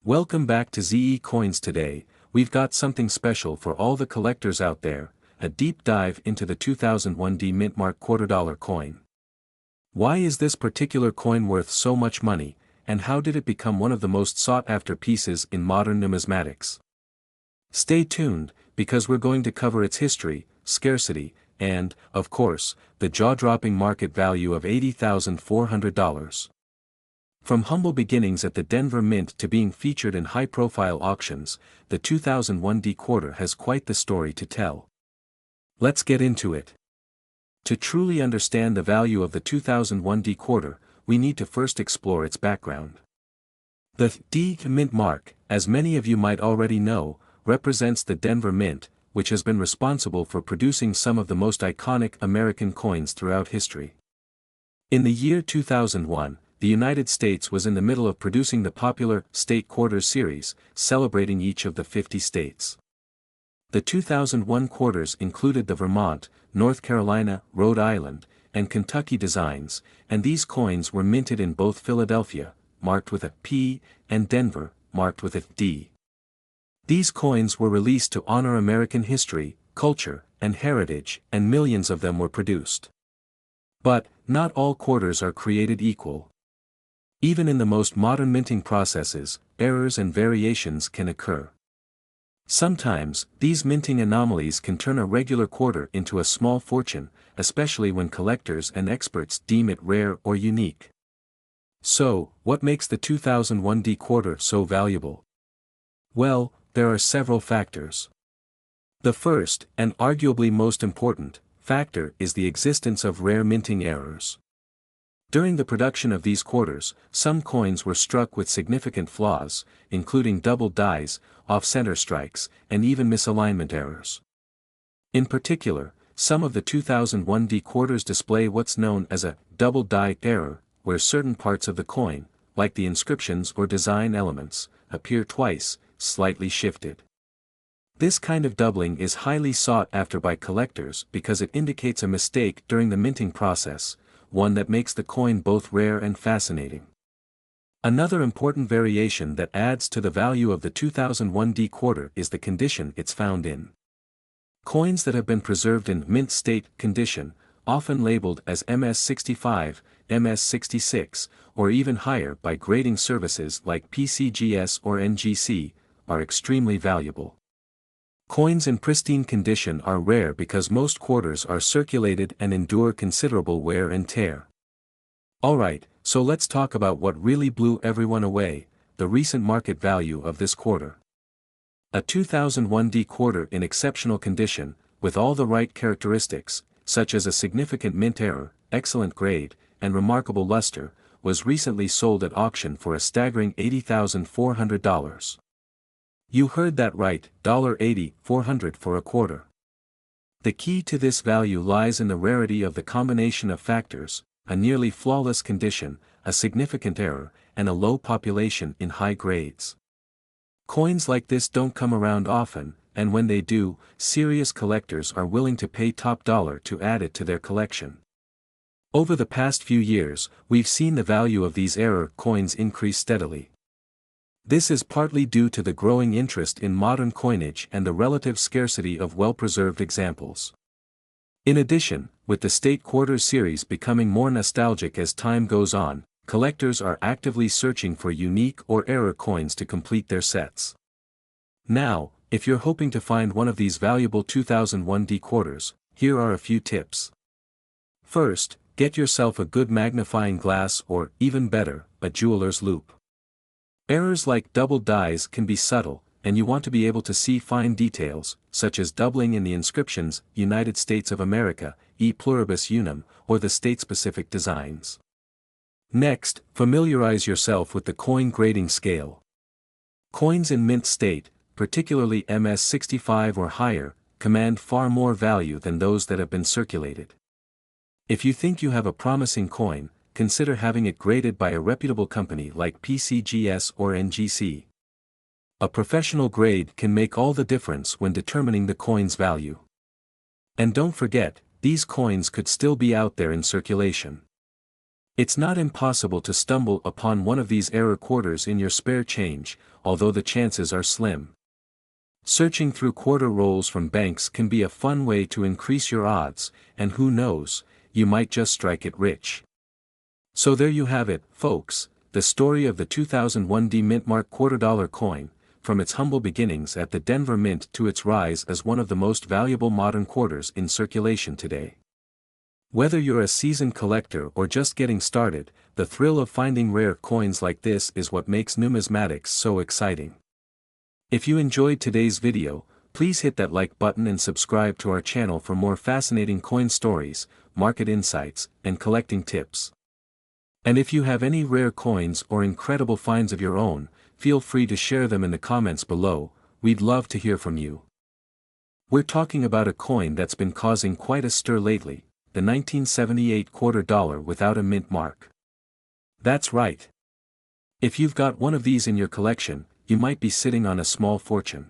Welcome back to ZE Coins. Today, we've got something special for all the collectors out there, a deep dive into the 2001D Mint Mark $2 coin. Why is this particular coin worth so much money, and how did it become one of the most sought-after pieces in modern numismatics? Stay tuned, because we're going to cover its history, scarcity, and, of course, the jaw-dropping market value of $80,400. From humble beginnings at the Denver Mint to being featured in high-profile auctions, the 2001D quarter has quite the story to tell. Let's get into it. To truly understand the value of the 2001D quarter, we need to first explore its background. The D Mint mark, as many of you might already know, represents the Denver Mint, which has been responsible for producing some of the most iconic American coins throughout history. In the year 2001, the United States was in the middle of producing the popular State Quarters series, celebrating each of the 50 states. The 2001 quarters included the Vermont, North Carolina, Rhode Island, and Kentucky designs, and these coins were minted in both Philadelphia, marked with a P, and Denver, marked with a D. These coins were released to honor American history, culture, and heritage, and millions of them were produced. But, not all quarters are created equal. Even in the most modern minting processes, errors and variations can occur. Sometimes, these minting anomalies can turn a regular quarter into a small fortune, especially when collectors and experts deem it rare or unique. So, what makes the 2001D quarter so valuable? Well, there are several factors. The first, and arguably most important, factor is the existence of rare minting errors. During the production of these quarters, some coins were struck with significant flaws, including double dies, off-center strikes, and even misalignment errors. In particular, some of the 2001D quarters display what's known as a double die error, where certain parts of the coin, like the inscriptions or design elements, appear twice, slightly shifted. This kind of doubling is highly sought after by collectors because it indicates a mistake during the minting process, one that makes the coin both rare and fascinating. Another important variation that adds to the value of the 2001D quarter is the condition it's found in. Coins that have been preserved in mint state condition, often labeled as MS65, MS66, or even higher by grading services like PCGS or NGC, are extremely valuable. Coins in pristine condition are rare because most quarters are circulated and endure considerable wear and tear. Alright, so let's talk about what really blew everyone away, the recent market value of this quarter. A 2001D quarter in exceptional condition, with all the right characteristics, such as a significant mint error, excellent grade, and remarkable luster, was recently sold at auction for a staggering $80,400. You heard that right, $80,400 for a quarter. The key to this value lies in the rarity of the combination of factors, a nearly flawless condition, a significant error, and a low population in high grades. Coins like this don't come around often, and when they do, serious collectors are willing to pay top dollar to add it to their collection. Over the past few years, we've seen the value of these error coins increase steadily. This is partly due to the growing interest in modern coinage and the relative scarcity of well-preserved examples. In addition, with the State Quarters series becoming more nostalgic as time goes on, collectors are actively searching for unique or error coins to complete their sets. Now, if you're hoping to find one of these valuable 2001D quarters, here are a few tips. First, get yourself a good magnifying glass or, even better, a jeweler's loupe. Errors like double dies can be subtle, and you want to be able to see fine details, such as doubling in the inscriptions, United States of America, E pluribus unum, or the state-specific designs. Next, familiarize yourself with the coin grading scale. Coins in mint state, particularly MS65 or higher, command far more value than those that have been circulated. If you think you have a promising coin, consider having it graded by a reputable company like PCGS or NGC. A professional grade can make all the difference when determining the coin's value. And don't forget, these coins could still be out there in circulation. It's not impossible to stumble upon one of these error quarters in your spare change, although the chances are slim. Searching through quarter rolls from banks can be a fun way to increase your odds, and who knows, you might just strike it rich. So there you have it, folks, the story of the 2001 D Mint Mark $quarter coin, from its humble beginnings at the Denver Mint to its rise as one of the most valuable modern quarters in circulation today. Whether you're a seasoned collector or just getting started, the thrill of finding rare coins like this is what makes numismatics so exciting. If you enjoyed today's video, please hit that like button and subscribe to our channel for more fascinating coin stories, market insights, and collecting tips. And if you have any rare coins or incredible finds of your own, feel free to share them in the comments below, we'd love to hear from you. We're talking about a coin that's been causing quite a stir lately, the 1978 $quarter without a mint mark. That's right. If you've got one of these in your collection, you might be sitting on a small fortune.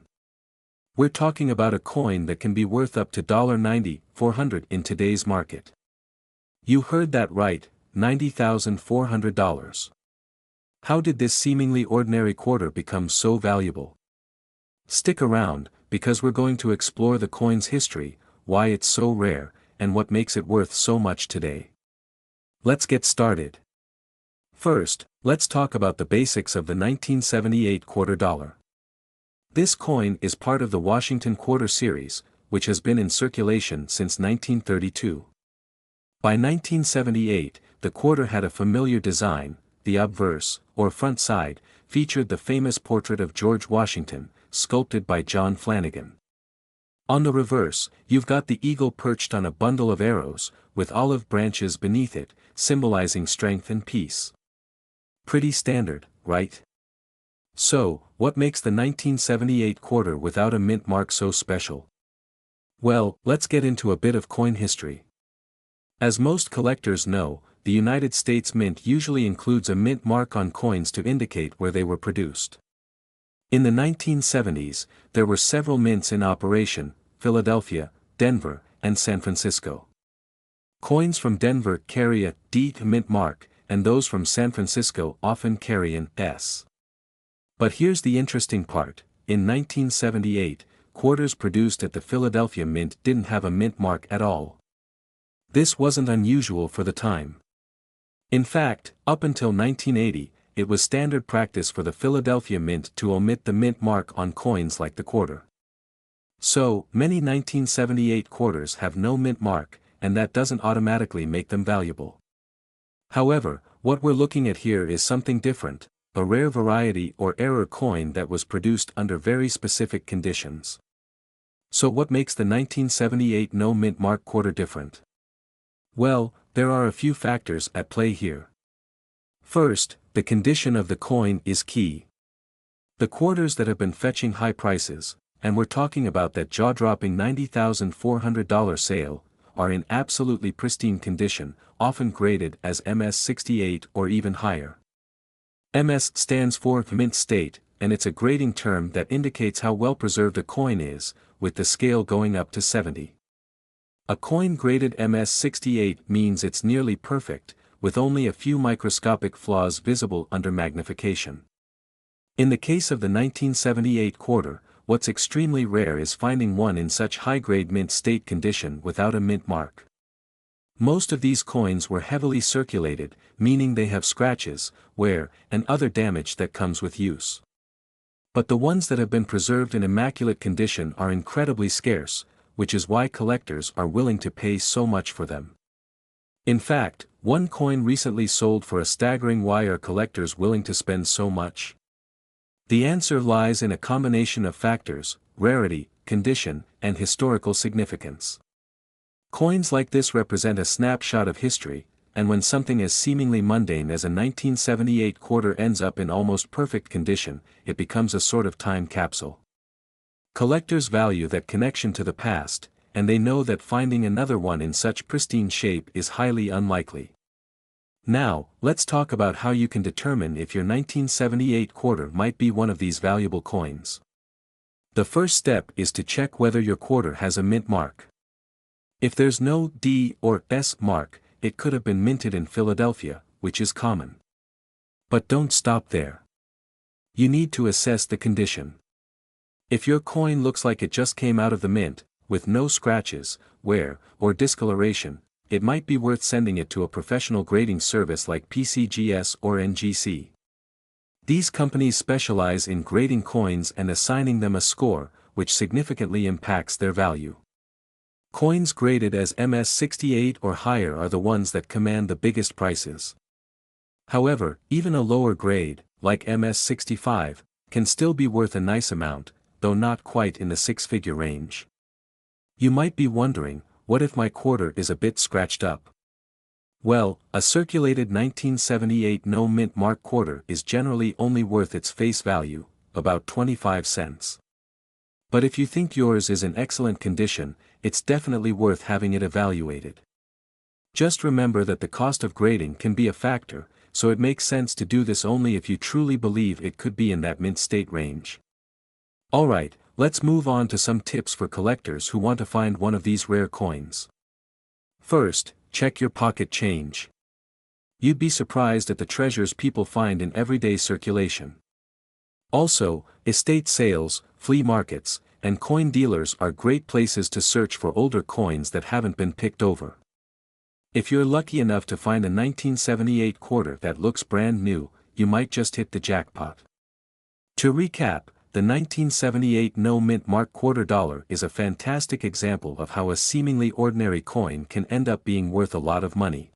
We're talking about a coin that can be worth up to $90,400 in today's market. You heard that right, $90,400. How did this seemingly ordinary quarter become so valuable? Stick around, because we're going to explore the coin's history, why it's so rare, and what makes it worth so much today. Let's get started. First, let's talk about the basics of the 1978 $quarter. This coin is part of the Washington Quarter series, which has been in circulation since 1932. By 1978, the quarter had a familiar design. The obverse, or front side, featured the famous portrait of George Washington, sculpted by John Flanagan. On the reverse, you've got the eagle perched on a bundle of arrows, with olive branches beneath it, symbolizing strength and peace. Pretty standard, right? So, what makes the 1978 $quarter without a mint mark so special? Well, let's get into a bit of coin history. As most collectors know, the United States Mint usually includes a mint mark on coins to indicate where they were produced. In the 1970s, there were several mints in operation: Philadelphia, Denver, and San Francisco. Coins from Denver carry a D mint mark, and those from San Francisco often carry an S. But here's the interesting part: in 1978, quarters produced at the Philadelphia Mint didn't have a mint mark at all. This wasn't unusual for the time. In fact, up until 1980, it was standard practice for the Philadelphia Mint to omit the mint mark on coins like the quarter. So, many 1978 quarters have no mint mark, and that doesn't automatically make them valuable. However, what we're looking at here is something different, a rare variety or error coin that was produced under very specific conditions. So what makes the 1978 no mint mark quarter different? Well, there are a few factors at play here. First, the condition of the coin is key. The quarters that have been fetching high prices, and we're talking about that jaw-dropping $90,400 sale, are in absolutely pristine condition, often graded as MS68 or even higher. MS stands for mint state, and it's a grading term that indicates how well preserved a coin is, with the scale going up to 70. A coin graded MS68 means it's nearly perfect, with only a few microscopic flaws visible under magnification. In the case of the 1978 quarter, what's extremely rare is finding one in such high-grade mint state condition without a mint mark. Most of these coins were heavily circulated, meaning they have scratches, wear, and other damage that comes with use. But the ones that have been preserved in immaculate condition are incredibly scarce, which is why collectors are willing to pay so much for them. In fact, one coin recently sold for a staggering why are collectors willing to spend so much? The answer lies in a combination of factors: rarity, condition, and historical significance. Coins like this represent a snapshot of history, and when something as seemingly mundane as a 1978 quarter ends up in almost perfect condition, it becomes a sort of time capsule. Collectors value that connection to the past, and they know that finding another one in such pristine shape is highly unlikely. Now, let's talk about how you can determine if your 1978 quarter might be one of these valuable coins. The first step is to check whether your quarter has a mint mark. If there's no D or S mark, it could have been minted in Philadelphia, which is common. But don't stop there. You need to assess the condition. If your coin looks like it just came out of the mint, with no scratches, wear, or discoloration, it might be worth sending it to a professional grading service like PCGS or NGC. These companies specialize in grading coins and assigning them a score, which significantly impacts their value. Coins graded as MS68 or higher are the ones that command the biggest prices. However, even a lower grade, like MS65, can still be worth a nice amount, though not quite in the six-figure range. You might be wondering, what if my quarter is a bit scratched up? Well, a circulated 1978 no mint mark quarter is generally only worth its face value, about 25 cents. But if you think yours is in excellent condition, it's definitely worth having it evaluated. Just remember that the cost of grading can be a factor, so it makes sense to do this only if you truly believe it could be in that mint state range. Alright, let's move on to some tips for collectors who want to find one of these rare coins. First, check your pocket change. You'd be surprised at the treasures people find in everyday circulation. Also, estate sales, flea markets, and coin dealers are great places to search for older coins that haven't been picked over. If you're lucky enough to find a 1978 quarter that looks brand new, you might just hit the jackpot. To recap, the 1978 no mint mark quarter dollar is a fantastic example of how a seemingly ordinary coin can end up being worth a lot of money.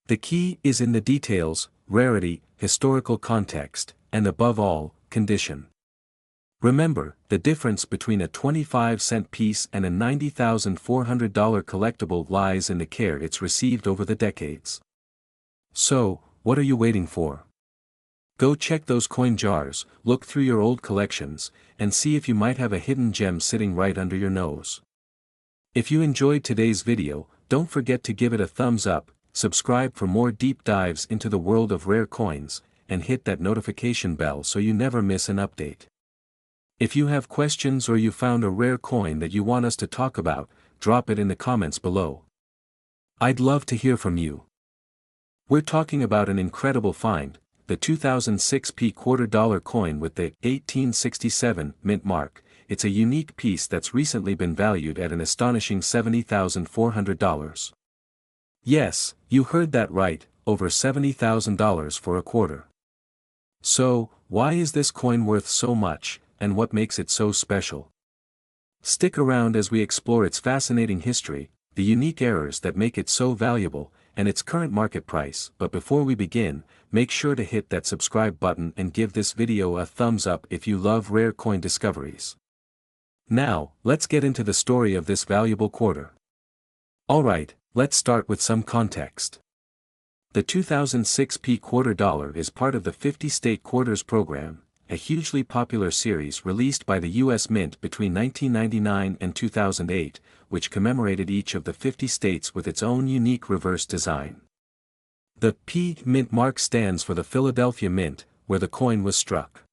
The key is in the details, rarity, historical context, and above all, condition. Remember, the difference between a 25-cent piece and a $90,400 collectible lies in the care it's received over the decades. So, what are you waiting for? Go check those coin jars, look through your old collections, and see if you might have a hidden gem sitting right under your nose. If you enjoyed today's video, don't forget to give it a thumbs up, subscribe for more deep dives into the world of rare coins, and hit that notification bell so you never miss an update. If you have questions or you found a rare coin that you want us to talk about, drop it in the comments below. I'd love to hear from you. We're talking about an incredible find, the 2006 quarter dollar coin with the 1867 mint mark. It's a unique piece that's recently been valued at an astonishing $70,400. Yes, you heard that right, over $70,000 for a quarter. So, why is this coin worth so much, and what makes it so special? Stick around as we explore its fascinating history, the unique errors that make it so valuable, and its current market price. But before we begin, make sure to hit that subscribe button and give this video a thumbs up if you love rare coin discoveries. Now, let's get into the story of this valuable quarter. Alright, let's start with some context. The 2006 quarter dollar is part of the 50 State Quarters program, a hugely popular series released by the U.S. Mint between 1999 and 2008, which commemorated each of the 50 states with its own unique reverse design. The P mint mark stands for the Philadelphia Mint, where the coin was struck.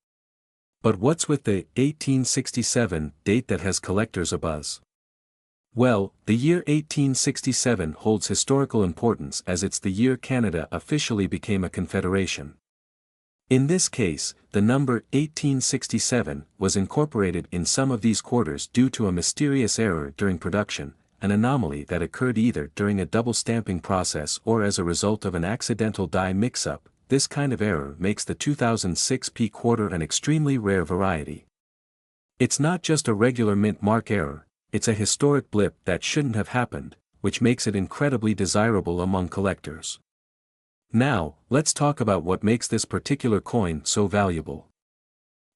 But what's with the 1867 date that has collectors abuzz? Well, the year 1867 holds historical importance as it's the year Canada officially became a confederation. In this case, the number 1867 was incorporated in some of these quarters due to a mysterious error during production, an anomaly that occurred either during a double stamping process or as a result of an accidental die mix-up. This kind of error makes the 2006 quarter an extremely rare variety. It's not just a regular mint mark error, it's a historic blip that shouldn't have happened, which makes it incredibly desirable among collectors. Now, let's talk about what makes this particular coin so valuable.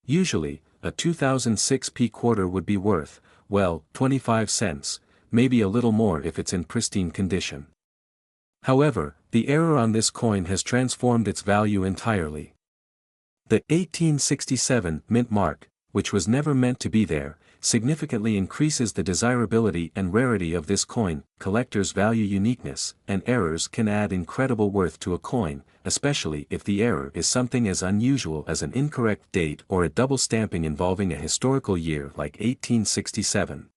Usually, a 2006 quarter would be worth, well, 25 cents, maybe a little more if it's in pristine condition. However, the error on this coin has transformed its value entirely. The 1867 mint mark, which was never meant to be there, significantly increases the desirability and rarity of this coin. Collectors value uniqueness, and errors can add incredible worth to a coin, especially if the error is something as unusual as an incorrect date or a double stamping involving a historical year like 1867.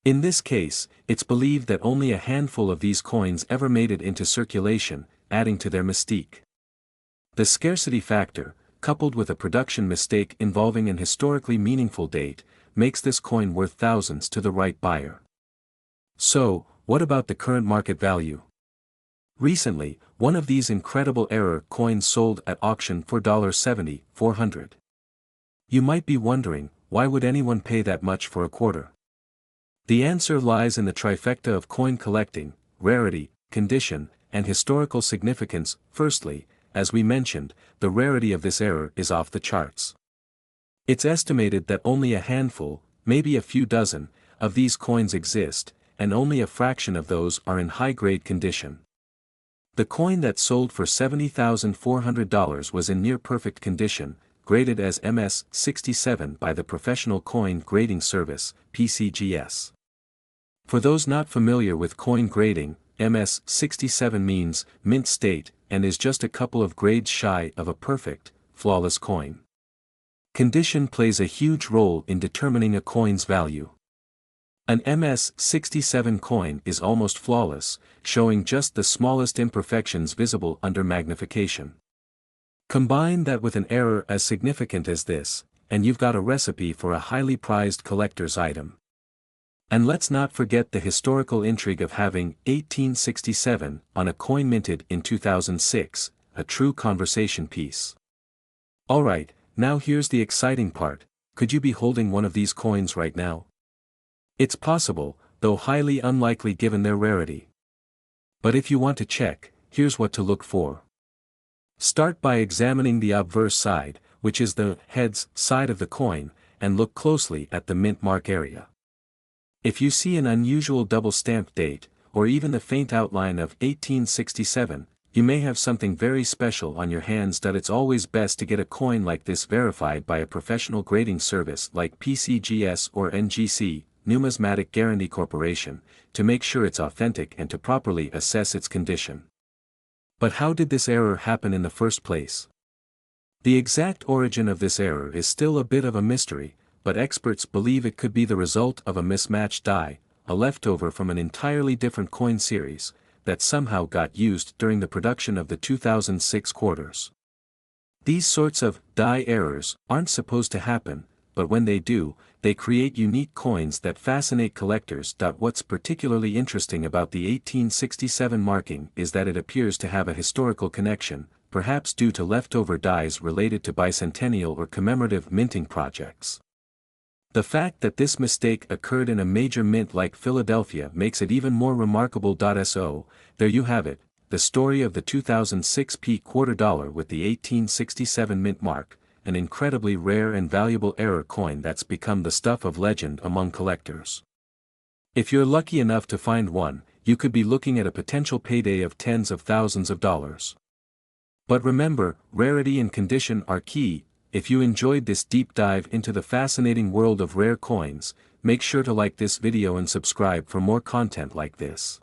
In this case, it's believed that only a handful of these coins ever made it into circulation, adding to their mystique. The scarcity factor, coupled with a production mistake involving an historically meaningful date, makes this coin worth thousands to the right buyer. So, what about the current market value? Recently, one of these incredible error coins sold at auction for $7400. You might be wondering, why would anyone pay that much for a quarter? The answer lies in the trifecta of coin collecting: rarity, condition, and historical significance. Firstly, as we mentioned, the rarity of this error is off the charts. It's estimated that only a handful, maybe a few dozen, of these coins exist, and only a fraction of those are in high-grade condition. The coin that sold for $70,400 was in near-perfect condition, graded as MS-67 by the Professional Coin Grading Service, PCGS. For those not familiar with coin grading, MS-67 means mint state and is just a couple of grades shy of a perfect, flawless coin. Condition plays a huge role in determining a coin's value. An MS-67 coin is almost flawless, showing just the smallest imperfections visible under magnification. Combine that with an error as significant as this, and you've got a recipe for a highly prized collector's item. And let's not forget the historical intrigue of having 1867 on a coin minted in 2006, a true conversation piece. Alright, now here's the exciting part: could you be holding one of these coins right now? It's possible, though highly unlikely given their rarity. But if you want to check, here's what to look for. Start by examining the obverse side, which is the heads side of the coin, and look closely at the mint mark area. If you see an unusual double-stamped date, or even the faint outline of 1867, you may have something very special on your hands. It's always best to get a coin like this verified by a professional grading service like PCGS or NGC, Numismatic Guarantee Corporation, to make sure it's authentic and to properly assess its condition. But how did this error happen in the first place? The exact origin of this error is still a bit of a mystery, but experts believe it could be the result of a mismatched die, a leftover from an entirely different coin series, that somehow got used during the production of the 2006 quarters. These sorts of die errors aren't supposed to happen, but when they do, they create unique coins that fascinate collectors. What's particularly interesting about the 1867 marking is that it appears to have a historical connection, perhaps due to leftover dies related to bicentennial or commemorative minting projects. The fact that this mistake occurred in a major mint like Philadelphia makes it even more remarkable. So, there you have it, the story of the 2006 quarter dollar with the 1867 mint mark, an incredibly rare and valuable error coin that's become the stuff of legend among collectors. If you're lucky enough to find one, you could be looking at a potential payday of tens of thousands of dollars. But remember, rarity and condition are key. If you enjoyed this deep dive into the fascinating world of rare coins, make sure to like this video and subscribe for more content like this.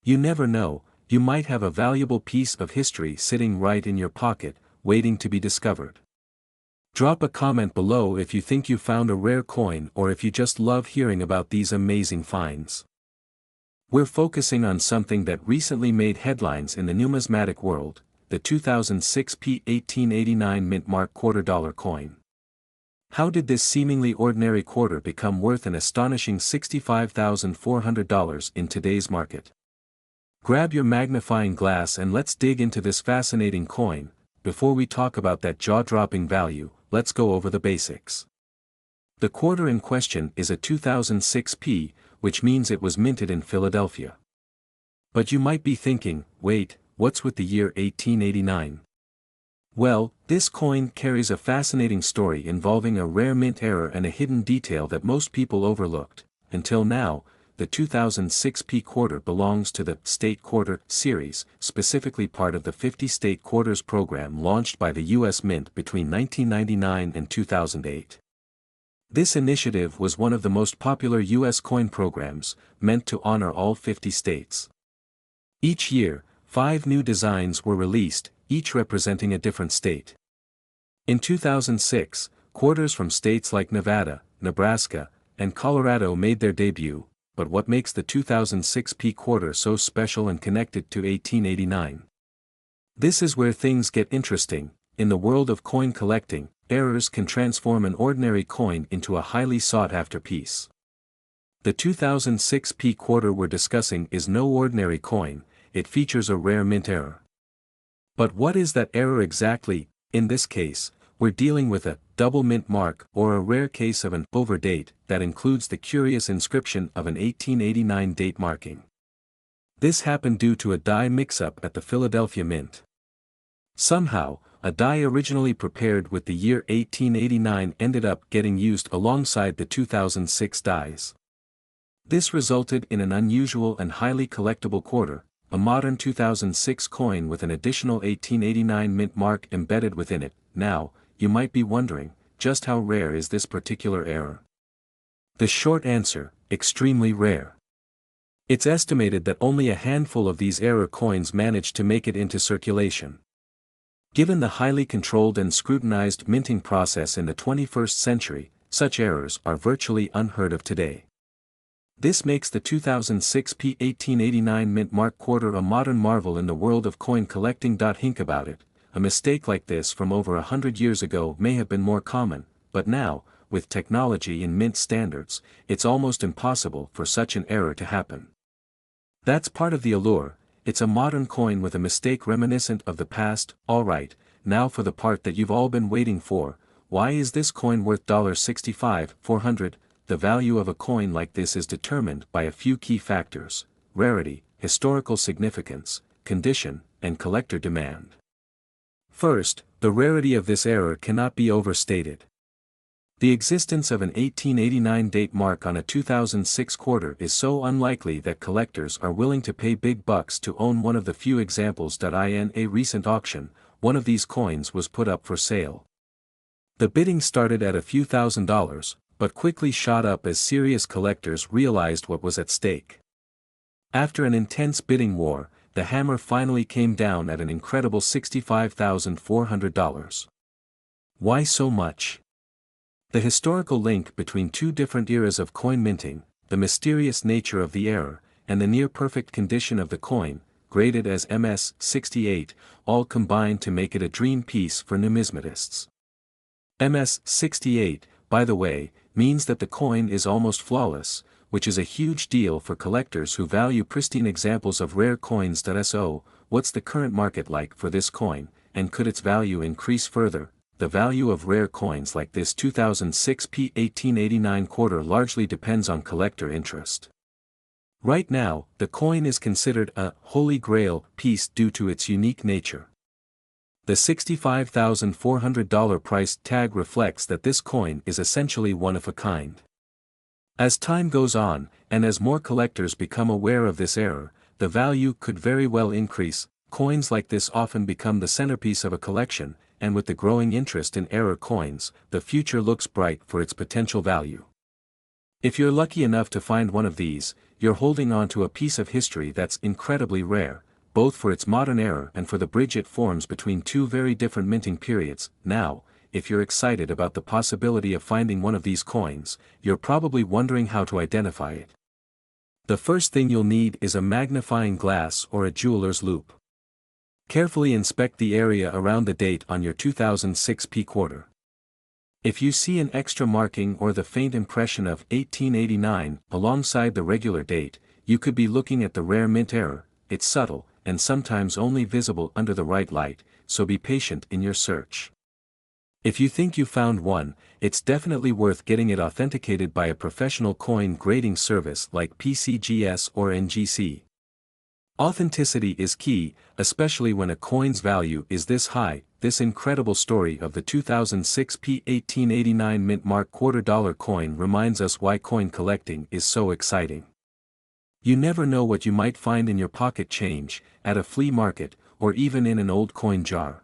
You never know, you might have a valuable piece of history sitting right in your pocket, waiting to be discovered. Drop a comment below if you think you found a rare coin or if you just love hearing about these amazing finds. We're focusing on something that recently made headlines in the numismatic world: the 2006 1889 mint mark quarter dollar coin. How did this seemingly ordinary quarter become worth an astonishing $65,400 in today's market? Grab your magnifying glass and let's dig into this fascinating coin. Before we talk about that jaw-dropping value, let's go over the basics. The quarter in question is a 2006 which means it was minted in Philadelphia. But you might be thinking, wait, what's with the year 1889? Well, this coin carries a fascinating story involving a rare mint error and a hidden detail that most people overlooked. Until now, the 2006 quarter belongs to the State Quarter series, specifically part of the 50 State Quarters program launched by the U.S. Mint between 1999 and 2008. This initiative was one of the most popular U.S. coin programs, meant to honor all 50 states. Each year, 5 new designs were released, each representing a different state. In 2006, quarters from states like Nevada, Nebraska, and Colorado made their debut, but what makes the 2006 quarter so special and connected to 1889? This is where things get interesting. In the world of coin collecting, errors can transform an ordinary coin into a highly sought-after piece. The 2006 P quarter we're discussing is no ordinary coin, it features a rare mint error. But what is that error exactly? In this case, we're dealing with a double mint mark or a rare case of an overdate that includes the curious inscription of an 1889 date marking. This happened due to a die mix-up at the Philadelphia Mint. Somehow, a die originally prepared with the year 1889 ended up getting used alongside the 2006 dies. This resulted in an unusual and highly collectible quarter, a modern 2006 coin with an additional 1889 mint mark embedded within it. Now, you might be wondering, just how rare is this particular error? The short answer, extremely rare. It's estimated that only a handful of these error coins manage to make it into circulation. Given the highly controlled and scrutinized minting process in the 21st century, such errors are virtually unheard of today. This makes the 2006 P1889 mint mark quarter a modern marvel in the world of coin collecting. Think about it, a mistake like this from over 100 years ago may have been more common, but now, with technology and mint standards, it's almost impossible for such an error to happen. That's part of the allure. It's a modern coin with a mistake reminiscent of the past. Alright, now for the part that you've all been waiting for. Why is this coin worth $65,400? The value of a coin like this is determined by a few key factors: rarity, historical significance, condition, and collector demand. First, the rarity of this error cannot be overstated. The existence of an 1889 date mark on a 2006 quarter is so unlikely that collectors are willing to pay big bucks to own one of the few examples. In a recent auction, one of these coins was put up for sale. The bidding started at a few $1,000s, but quickly shot up as serious collectors realized what was at stake. After an intense bidding war, the hammer finally came down at an incredible $65,400. Why so much? The historical link between two different eras of coin minting, the mysterious nature of the error, and the near-perfect condition of the coin, graded as MS-68, all combine to make it a dream piece for numismatists. MS-68, by the way, means that the coin is almost flawless, which is a huge deal for collectors who value pristine examples of rare coins. So, what's the current market like for this coin, and could its value increase further? The value of rare coins like this 2006 P1889 quarter largely depends on collector interest. Right now, the coin is considered a holy grail piece due to its unique nature. The $65,400 price tag reflects that this coin is essentially one of a kind. As time goes on, and as more collectors become aware of this error, the value could very well increase. Coins like this often become the centerpiece of a collection, and with the growing interest in error coins, the future looks bright for its potential value. If you're lucky enough to find one of these, you're holding on to a piece of history that's incredibly rare, both for its modern error and for the bridge it forms between two very different minting periods. Now, if you're excited about the possibility of finding one of these coins, you're probably wondering how to identify it. The first thing you'll need is a magnifying glass or a jeweler's loupe. Carefully inspect the area around the date on your 2006 P quarter. If you see an extra marking or the faint impression of 1889 alongside the regular date, you could be looking at the rare mint error. It's subtle, and sometimes only visible under the right light, so be patient in your search. If you think you found one, it's definitely worth getting it authenticated by a professional coin grading service like PCGS or NGC. Authenticity is key, especially when a coin's value is this high. This incredible story of the 2006 P1889 mint mark $2 coin reminds us why coin collecting is so exciting. You never know what you might find in your pocket change, at a flea market, or even in an old coin jar.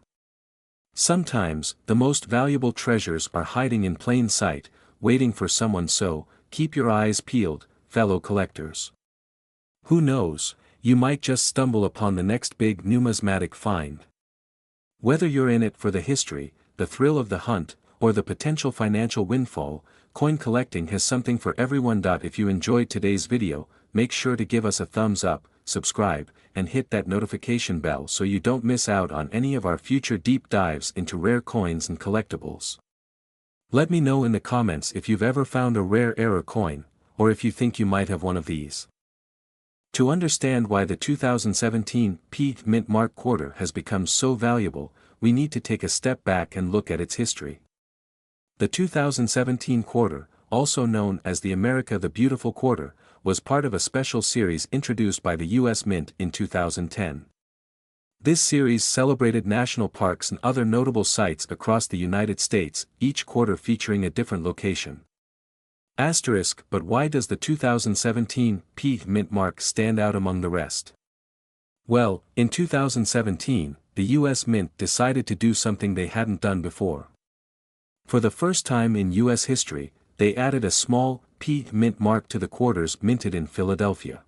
Sometimes, the most valuable treasures are hiding in plain sight, waiting for someone. So, keep your eyes peeled, fellow collectors. Who knows, you might just stumble upon the next big numismatic find. Whether you're in it for the history, the thrill of the hunt, or the potential financial windfall, coin collecting has something for everyone. If you enjoyed today's video, make sure to give us a thumbs up, subscribe, and hit that notification bell so you don't miss out on any of our future deep dives into rare coins and collectibles. Let me know in the comments if you've ever found a rare error coin, or if you think you might have one of these. To understand why the 2017 P Mint Mark quarter has become so valuable, we need to take a step back and look at its history. The 2017 quarter, also known as the America the Beautiful quarter, was part of a special series introduced by the U.S. Mint in 2010. This series celebrated national parks and other notable sites across the United States, each quarter featuring a different location. But why does the 2017 P Mint Mark stand out among the rest? Well, in 2017, the U.S. Mint decided to do something they hadn't done before. For the first time in U.S. history, they added a small P Mint Mark to the quarters minted in Philadelphia.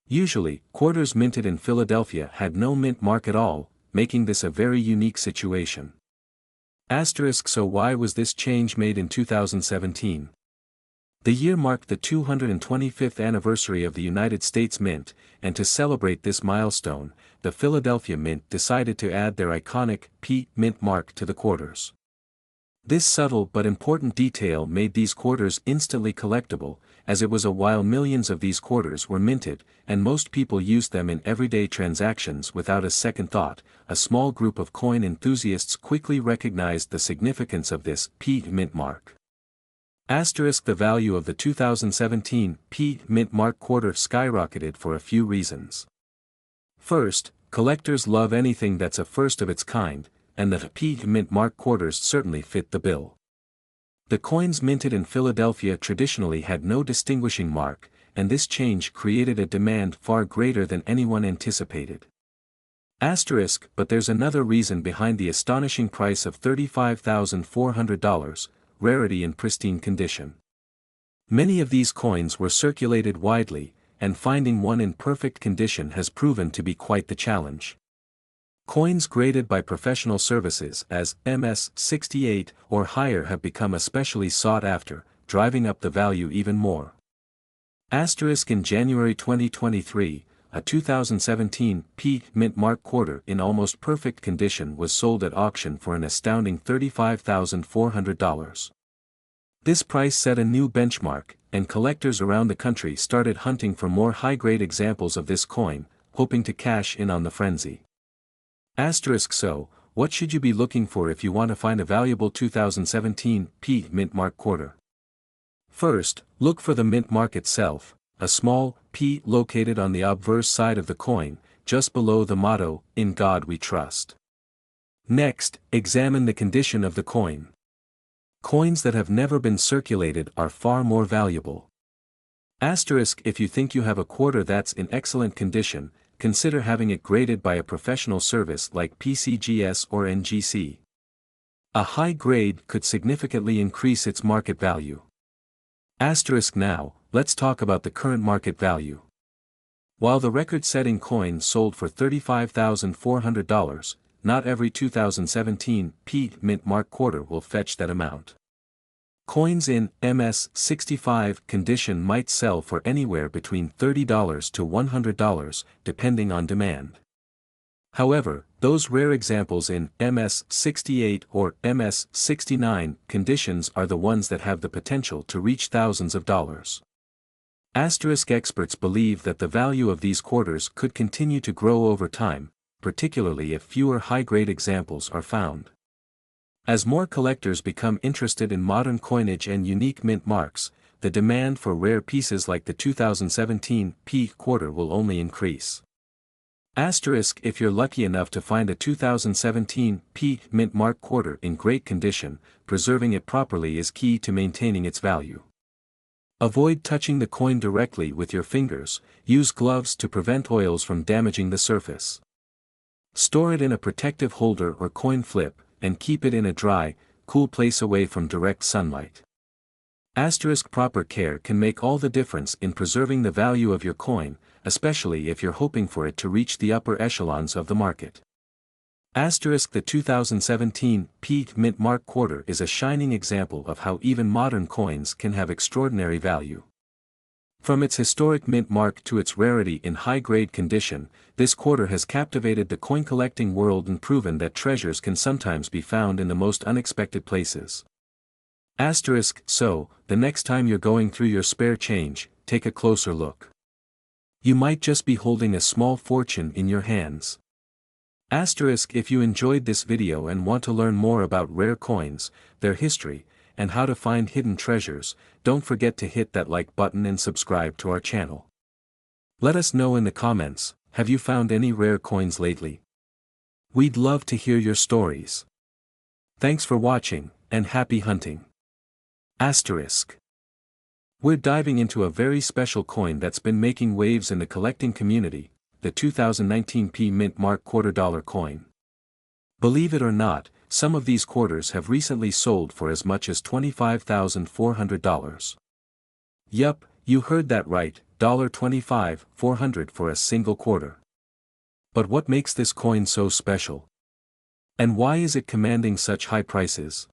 Usually, quarters minted in Philadelphia had no mint mark at all, making this a very unique situation. So why was this change made in 2017? The year marked the 225th anniversary of the United States Mint, and to celebrate this milestone, the Philadelphia Mint decided to add their iconic P Mint mark to the quarters. This subtle but important detail made these quarters instantly collectible, as it was a while millions of these quarters were minted, and most people used them in everyday transactions without a second thought. A small group of coin enthusiasts quickly recognized the significance of this P Mint mark. The value of the 2017 P Mint Mark quarter skyrocketed for a few reasons. First, collectors love anything that's a first of its kind, and the P Mint Mark quarters certainly fit the bill. The coins minted in Philadelphia traditionally had no distinguishing mark, and this change created a demand far greater than anyone anticipated. But there's another reason behind the astonishing price of $35,400, rarity in pristine condition. Many of these coins were circulated widely, and finding one in perfect condition has proven to be quite the challenge. Coins graded by professional services as MS-68 or higher have become especially sought after, driving up the value even more. In January 2023, a 2017 P Mint Mark quarter in almost perfect condition was sold at auction for an astounding $35,400. This price set a new benchmark, and collectors around the country started hunting for more high-grade examples of this coin, hoping to cash in on the frenzy. So, what should you be looking for if you want to find a valuable 2017 P Mint Mark quarter? First, look for the mint mark itself, a small P located on the obverse side of the coin, just below the motto, "In God We Trust." Next, examine the condition of the coin. Coins that have never been circulated are far more valuable. If you think you have a quarter that's in excellent condition, consider having it graded by a professional service like PCGS or NGC. A high grade could significantly increase its market value. Now, let's talk about the current market value. While the record-setting coin sold for $35,400, not every 2017 P Mint Mark quarter will fetch that amount. Coins in MS-65 condition might sell for anywhere between $30 to $100, depending on demand. However, those rare examples in MS-68 or MS-69 conditions are the ones that have the potential to reach thousands of dollars. Experts believe that the value of these quarters could continue to grow over time, particularly if fewer high-grade examples are found. As more collectors become interested in modern coinage and unique mint marks, the demand for rare pieces like the 2017 P quarter will only increase. If you're lucky enough to find a 2017 P Mint Mark quarter in great condition, preserving it properly is key to maintaining its value. Avoid touching the coin directly with your fingers, use gloves to prevent oils from damaging the surface. Store it in a protective holder or coin flip, and keep it in a dry, cool place away from direct sunlight. Proper care can make all the difference in preserving the value of your coin, especially if you're hoping for it to reach the upper echelons of the market. The 2017 P Mint Mark quarter is a shining example of how even modern coins can have extraordinary value. From its historic mint mark to its rarity in high-grade condition, this quarter has captivated the coin-collecting world and proven that treasures can sometimes be found in the most unexpected places. So, the next time you're going through your spare change, take a closer look. You might just be holding a small fortune in your hands. If you enjoyed this video and want to learn more about rare coins, their history, and how to find hidden treasures, don't forget to hit that like button and subscribe to our channel. Let us know in the comments, have you found any rare coins lately? We'd love to hear your stories. Thanks for watching, and happy hunting. We're diving into a very special coin that's been making waves in the collecting community, the 2019 Mint Mark $quarter coin. Believe it or not, some of these quarters have recently sold for as much as $25,400. Yup, you heard that right, $25,400 for a single quarter. But what makes this coin so special? And why is it commanding such high prices?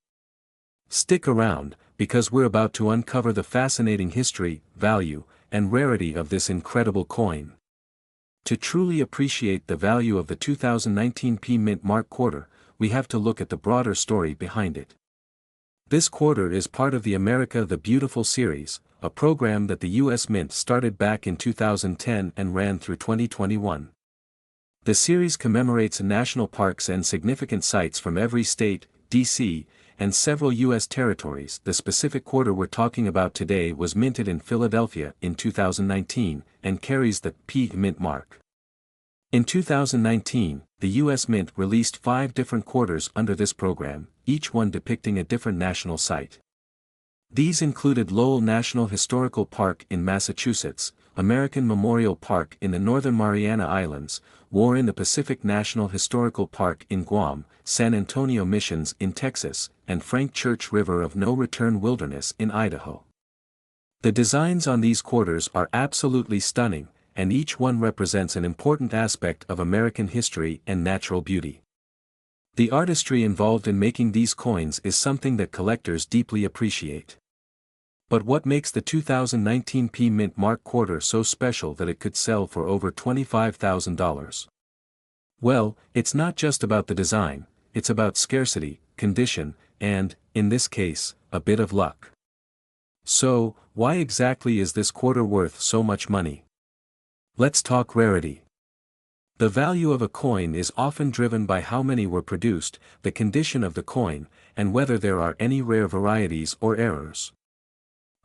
Stick around, because we're about to uncover the fascinating history, value, and rarity of this incredible coin. To truly appreciate the value of the 2019 Mint Mark quarter, we have to look at the broader story behind it. This quarter is part of the America the Beautiful series, a program that the U.S. Mint started back in 2010 and ran through 2021. The series commemorates national parks and significant sites from every state, D.C., and several U.S. territories. The specific quarter we're talking about today was minted in Philadelphia in 2019, and carries the P Mint mark. In 2019, the U.S. Mint released 5 different quarters under this program, each one depicting a different national site. These included Lowell National Historical Park in Massachusetts, American Memorial Park in the Northern Mariana Islands, War in the Pacific National Historical Park in Guam, San Antonio Missions in Texas, and Frank Church River of No Return Wilderness in Idaho. The designs on these quarters are absolutely stunning, and each one represents an important aspect of American history and natural beauty. The artistry involved in making these coins is something that collectors deeply appreciate. But what makes the 2019 Mint Mark quarter so special that it could sell for over $25,000? Well, it's not just about the design, it's about scarcity, condition, and, in this case, a bit of luck. So, why exactly is this quarter worth so much money? Let's talk rarity. The value of a coin is often driven by how many were produced, the condition of the coin, and whether there are any rare varieties or errors.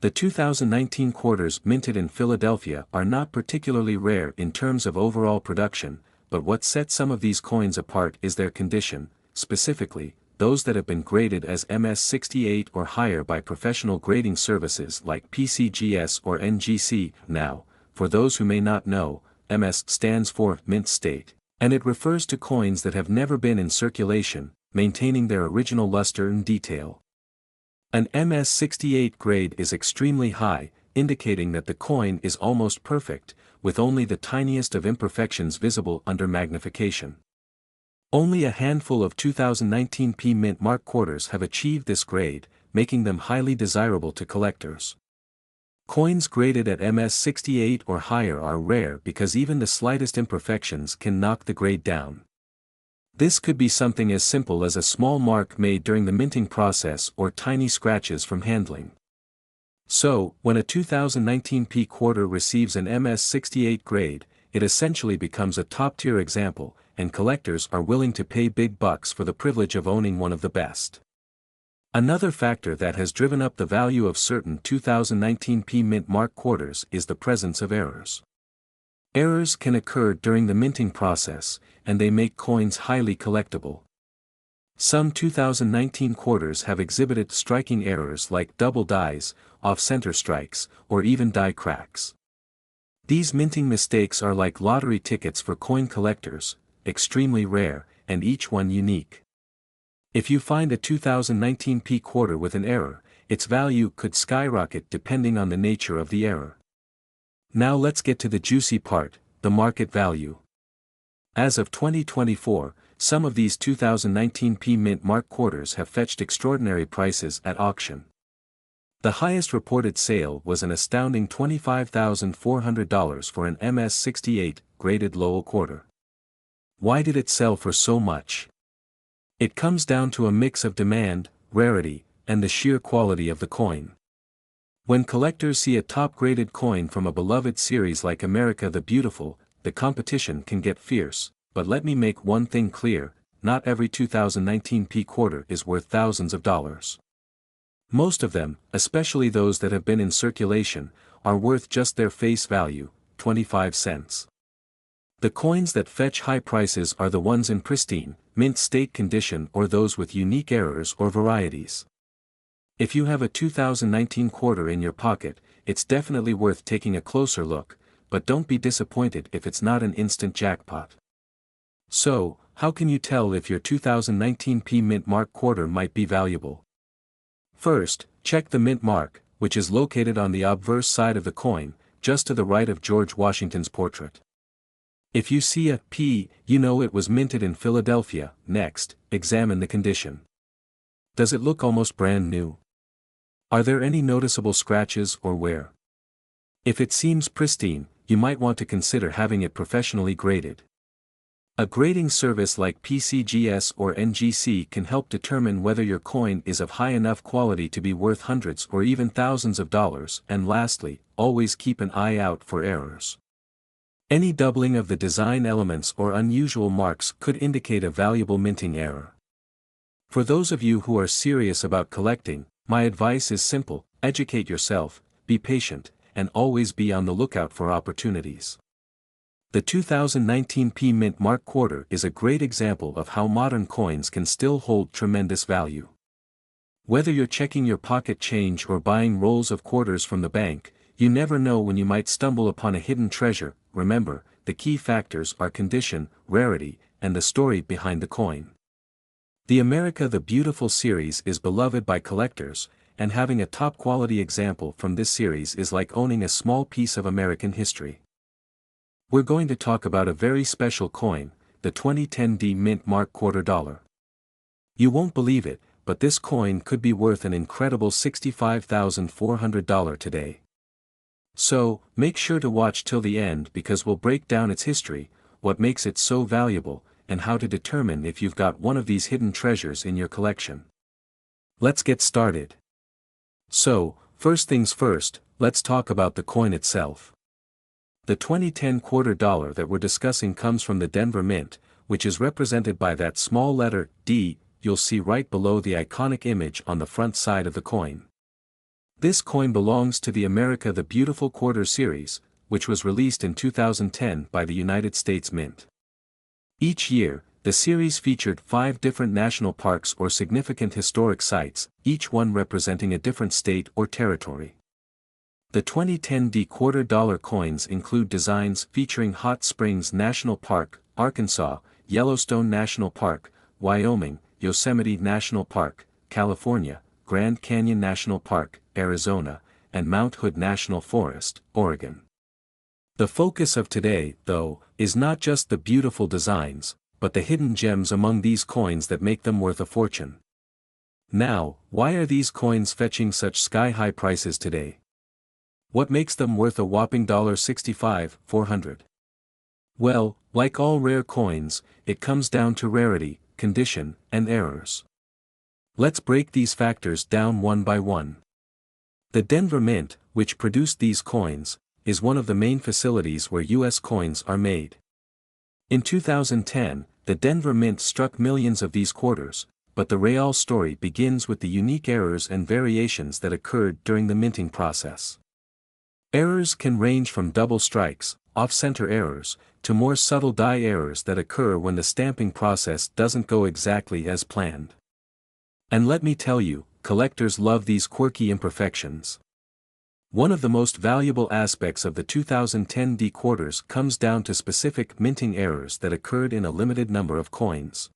The 2019 quarters minted in Philadelphia are not particularly rare in terms of overall production, but what sets some of these coins apart is their condition, specifically, those that have been graded as MS68 or higher by professional grading services like PCGS or NGC. Now, for those who may not know, MS stands for Mint State, and it refers to coins that have never been in circulation, maintaining their original luster and detail. An MS68 grade is extremely high, indicating that the coin is almost perfect, with only the tiniest of imperfections visible under magnification. Only a handful of 2019 Mint Mark quarters have achieved this grade, making them highly desirable to collectors. Coins graded at MS68 or higher are rare because even the slightest imperfections can knock the grade down. This could be something as simple as a small mark made during the minting process or tiny scratches from handling. So, when a 2019 quarter receives an MS68 grade, it essentially becomes a top-tier example, and collectors are willing to pay big bucks for the privilege of owning one of the best. Another factor that has driven up the value of certain 2019 Mint Mark quarters is the presence of errors. Errors can occur during the minting process, and they make coins highly collectible. Some 2019 quarters have exhibited striking errors like double dies, off-center strikes, or even die cracks. These minting mistakes are like lottery tickets for coin collectors, extremely rare, and each one unique. If you find a 2019 quarter with an error, its value could skyrocket depending on the nature of the error. Now let's get to the juicy part, the market value. As of 2024, some of these 2019 Mint Mark quarters have fetched extraordinary prices at auction. The highest reported sale was an astounding $25,400 for an MS-68 graded Lowell quarter. Why did it sell for so much? It comes down to a mix of demand, rarity, and the sheer quality of the coin. When collectors see a top-graded coin from a beloved series like America the Beautiful, the competition can get fierce, but let me make one thing clear, not every 2019 P quarter is worth thousands of dollars. Most of them, especially those that have been in circulation, are worth just their face value, 25 cents. The coins that fetch high prices are the ones in pristine, mint state condition or those with unique errors or varieties. If you have a 2019 quarter in your pocket, it's definitely worth taking a closer look, but don't be disappointed if it's not an instant jackpot. So, how can you tell if your 2019 P mint mark quarter might be valuable? First, check the mint mark, which is located on the obverse side of the coin, just to the right of George Washington's portrait. If you see a P, you know it was minted in Philadelphia. Next, examine the condition. Does it look almost brand new? Are there any noticeable scratches or wear? If it seems pristine, you might want to consider having it professionally graded. A grading service like PCGS or NGC can help determine whether your coin is of high enough quality to be worth hundreds or even thousands of dollars. And lastly, always keep an eye out for errors. Any doubling of the design elements or unusual marks could indicate a valuable minting error. For those of you who are serious about collecting, my advice is simple: educate yourself, be patient, and always be on the lookout for opportunities. The 2019 P Mint Mark quarter is a great example of how modern coins can still hold tremendous value. Whether you're checking your pocket change or buying rolls of quarters from the bank, you never know when you might stumble upon a hidden treasure. Remember, the key factors are condition, rarity, and the story behind the coin. The America the Beautiful series is beloved by collectors, and having a top-quality example from this series is like owning a small piece of American history. We're going to talk about a very special coin, the 2010 D Mint Mark quarter dollar. You won't believe it, but this coin could be worth an incredible $65,400 today. So, make sure to watch till the end because we'll break down its history, what makes it so valuable, and how to determine if you've got one of these hidden treasures in your collection. Let's get started. So, first things first, let's talk about the coin itself. The 2010 quarter dollar that we're discussing comes from the Denver Mint, which is represented by that small letter D you'll see right below the iconic image on the front side of the coin. This coin belongs to the America the Beautiful quarter series, which was released in 2010 by the United States Mint. Each year, the series featured 5 different national parks or significant historic sites, each one representing a different state or territory. The 2010 D quarter dollar coins include designs featuring Hot Springs National Park, Arkansas, Yellowstone National Park, Wyoming, Yosemite National Park, California, Grand Canyon National Park, Arizona, and Mount Hood National Forest, Oregon. The focus of today, though, is not just the beautiful designs, but the hidden gems among these coins that make them worth a fortune. Now, why are these coins fetching such sky-high prices today? What makes them worth a whopping $65,400? Well, like all rare coins, it comes down to rarity, condition, and errors. Let's break these factors down one by one. The Denver Mint, which produced these coins, is one of the main facilities where U.S. coins are made. In 2010, the Denver Mint struck millions of these quarters, but the real story begins with the unique errors and variations that occurred during the minting process. Errors can range from double strikes, off-center errors, to more subtle die errors that occur when the stamping process doesn't go exactly as planned. And let me tell you, collectors love these quirky imperfections. One of the most valuable aspects of the 2010 D quarters comes down to specific minting errors that occurred in a limited number of coins.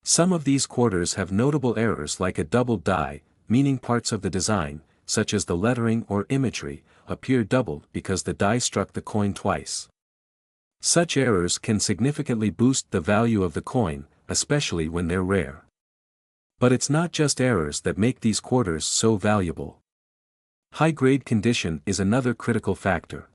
Some of these quarters have notable errors like a double die, meaning parts of the design, such as the lettering or imagery, appear doubled because the die struck the coin twice. Such errors can significantly boost the value of the coin, especially when they're rare. But it's not just errors that make these quarters so valuable. High-grade condition is another critical factor.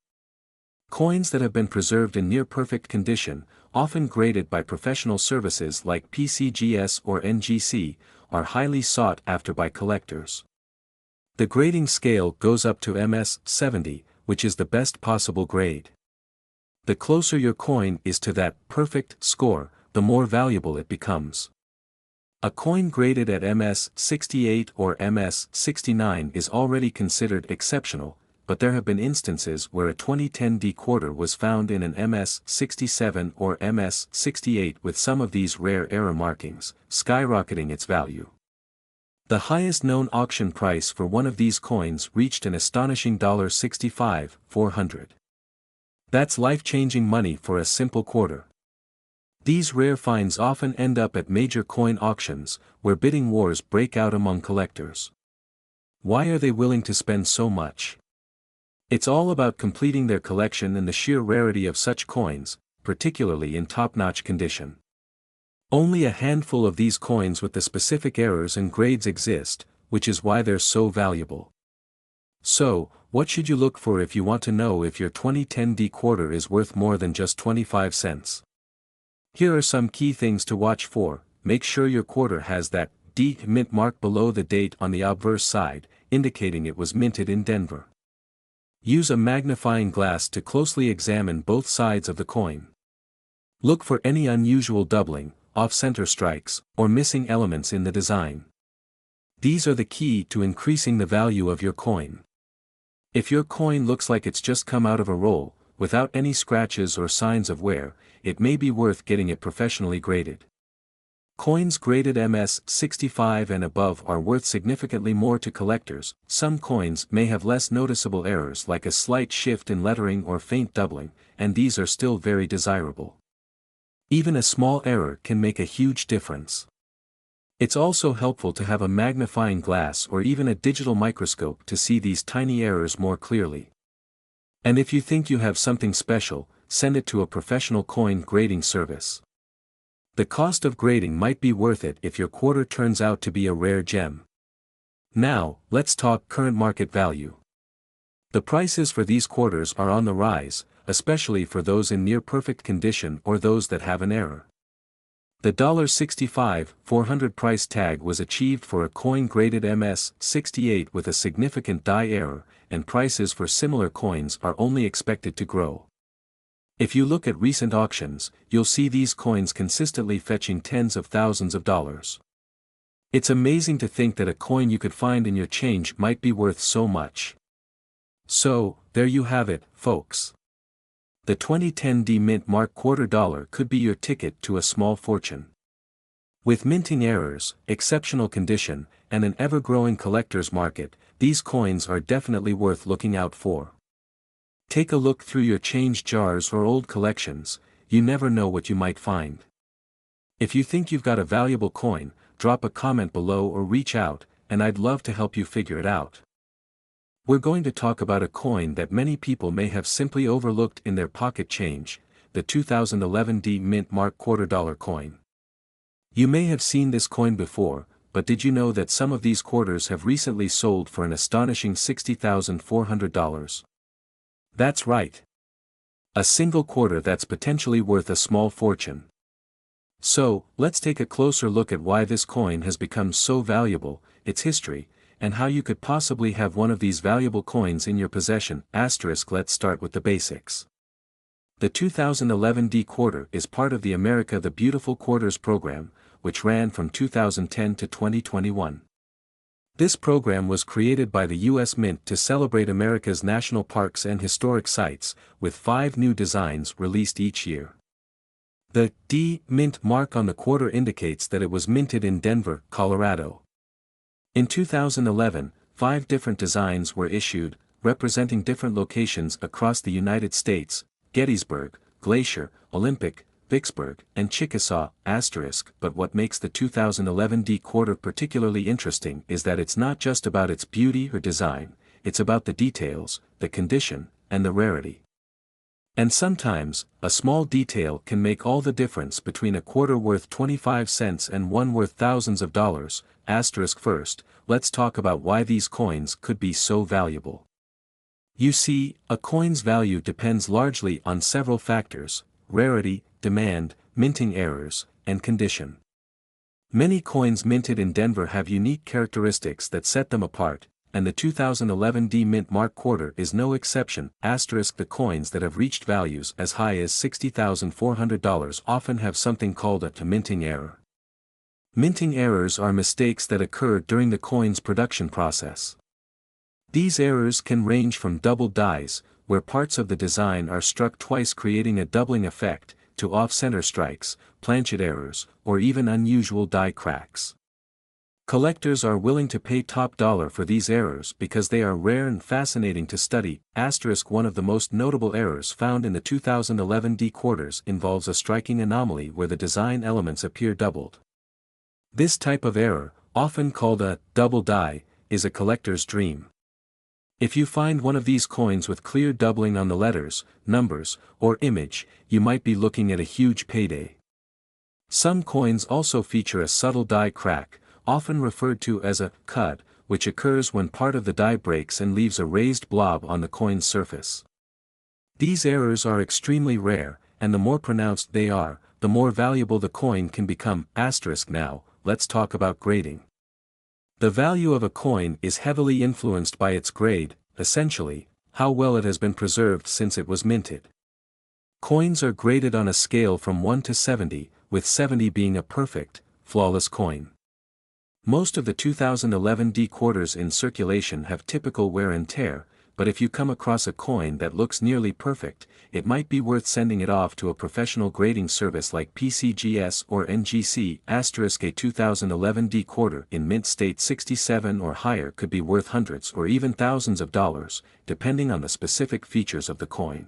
Coins that have been preserved in near-perfect condition, often graded by professional services like PCGS or NGC, are highly sought after by collectors. The grading scale goes up to MS 70, which is the best possible grade. The closer your coin is to that perfect score, the more valuable it becomes. A coin graded at MS 68 or MS 69 is already considered exceptional, but there have been instances where a 2010 quarter was found in an MS 67 or MS 68 with some of these rare error markings, skyrocketing its value. The highest known auction price for one of these coins reached an astonishing $65,400. That's life-changing money for a simple quarter. These rare finds often end up at major coin auctions, where bidding wars break out among collectors. Why are they willing to spend so much? It's all about completing their collection and the sheer rarity of such coins, particularly in top-notch condition. Only a handful of these coins with the specific errors and grades exist, which is why they're so valuable. So, what should you look for if you want to know if your 2010 quarter is worth more than just 25 cents? Here are some key things to watch for. Make sure your quarter has that D mint mark below the date on the obverse side, indicating it was minted in Denver. Use a magnifying glass to closely examine both sides of the coin. Look for any unusual doubling, off-center strikes, or missing elements in the design. These are the key to increasing the value of your coin. If your coin looks like it's just come out of a roll, without any scratches or signs of wear, it may be worth getting it professionally graded. Coins graded MS 65 and above are worth significantly more to collectors. Some coins may have less noticeable errors like a slight shift in lettering or faint doubling, and these are still very desirable. Even a small error can make a huge difference. It's also helpful to have a magnifying glass or even a digital microscope to see these tiny errors more clearly. And if you think you have something special, send it to a professional coin grading service. The cost of grading might be worth it if your quarter turns out to be a rare gem. Now, let's talk current market value. The prices for these quarters are on the rise, especially for those in near-perfect condition or those that have an error. The $65,400 price tag was achieved for a coin graded MS 68 with a significant die error, and prices for similar coins are only expected to grow. If you look at recent auctions, you'll see these coins consistently fetching tens of thousands of dollars. It's amazing to think that a coin you could find in your change might be worth so much. So, there you have it, folks. The 2010 mint mark $250 could be your ticket to a small fortune. With minting errors, exceptional condition, and an ever-growing collector's market, these coins are definitely worth looking out for. Take a look through your change jars or old collections, you never know what you might find. If you think you've got a valuable coin, drop a comment below or reach out, and I'd love to help you figure it out. We're going to talk about a coin that many people may have simply overlooked in their pocket change, the 2011 mint mark $250 coin. You may have seen this coin before, but did you know that some of these quarters have recently sold for an astonishing $60,400? That's right. A single quarter that's potentially worth a small fortune. So, let's take a closer look at why this coin has become so valuable, its history, and how you could possibly have one of these valuable coins in your possession. Let's start with the basics. The 2011 quarter is part of the America the Beautiful Quarters program, which ran from 2010 to 2021. This program was created by the U.S. Mint to celebrate America's national parks and historic sites, with 5 new designs released each year. The D mint mark on the quarter indicates that it was minted in Denver, Colorado. In 2011, 5 different designs were issued, representing different locations across the United States: Gettysburg, Glacier, Olympic, Vicksburg, and Chickasaw. But what makes the 2011 quarter particularly interesting is that it's not just about its beauty or design, it's about the details, the condition, and the rarity. And sometimes, a small detail can make all the difference between a quarter worth 25 cents and one worth thousands of dollars. First, let's talk about why these coins could be so valuable. You see, a coin's value depends largely on several factors: rarity, demand, minting errors, and condition. Many coins minted in Denver have unique characteristics that set them apart, and the 2011 D Mint Mark Quarter is no exception. The coins that have reached values as high as $60,400 often have something called a minting error. Minting errors are mistakes that occur during the coin's production process. These errors can range from double dies, where parts of the design are struck twice creating a doubling effect, to off-center strikes, planchet errors, or even unusual die cracks. Collectors are willing to pay top dollar for these errors because they are rare and fascinating to study. One of the most notable errors found in the 2011 D quarters involves a striking anomaly where the design elements appear doubled. This type of error, often called a double die, is a collector's dream. If you find one of these coins with clear doubling on the letters, numbers, or image, you might be looking at a huge payday. Some coins also feature a subtle die crack, often referred to as a cud, which occurs when part of the die breaks and leaves a raised blob on the coin's surface. These errors are extremely rare, and the more pronounced they are, the more valuable the coin can become. Now, let's talk about grading. The value of a coin is heavily influenced by its grade, essentially, how well it has been preserved since it was minted. Coins are graded on a scale from 1 to 70, with 70 being a perfect, flawless coin. Most of the 2011 D quarters in circulation have typical wear and tear, but if you come across a coin that looks nearly perfect, it might be worth sending it off to a professional grading service like PCGS or NGC. A 2011 D quarter in mint state 67 or higher could be worth hundreds or even thousands of dollars, depending on the specific features of the coin.